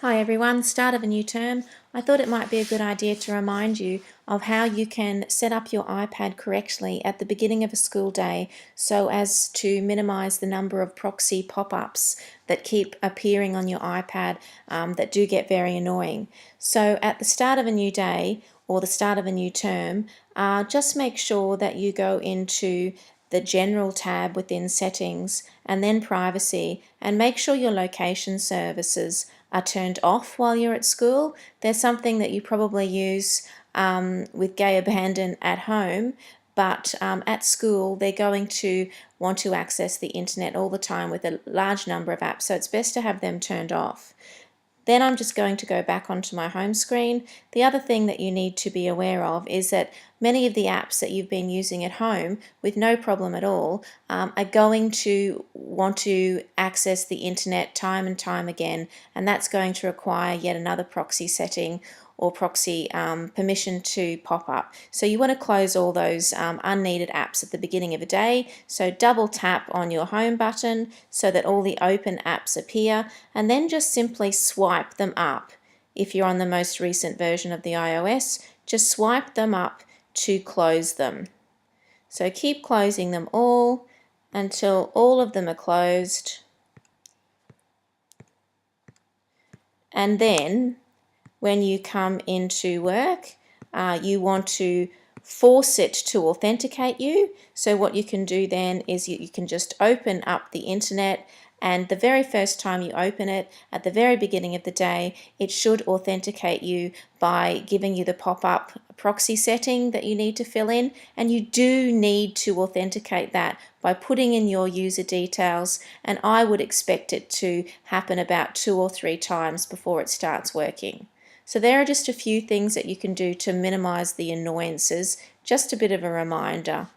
Hi everyone, start of a new term. I thought it might be a good idea to remind you of how you can set up your iPad correctly at the beginning of a school day so as to minimize the number of proxy pop-ups that keep appearing on your iPad that do get very annoying. So at the start of a new day or the start of a new term, just make sure that you go into the General tab within Settings and then Privacy, and make sure your location services are turned off while you're at school. There's something that you probably use with Gay Abandon at home, but at school they're going to want to access the internet all the time with a large number of apps, so it's best to have them turned off. Then I'm just going to go back onto my home screen. The other thing that you need to be aware of is that many of the apps that you've been using at home with no problem at all are going to want to access the internet time and time again, and that's going to require yet another proxy setting or proxy permission to pop up. So you want to close all those unneeded apps at the beginning of a day. So double tap on your home button so that all the open apps appear, and then just simply swipe them up. If you're on the most recent version of the iOS, just swipe them up to close them. So keep closing them all until all of them are closed. And then when you come into work, you want to force it to authenticate you. So what you can do then is you can just open up the internet, and the very first time you open it, at the very beginning of the day, it should authenticate you by giving you the pop-up proxy setting that you need to fill in, and you do need to authenticate that by putting in your user details, and I would expect it to happen about 2 or 3 times before it starts working. So there are just a few things that you can do to minimize the annoyances, just a bit of a reminder.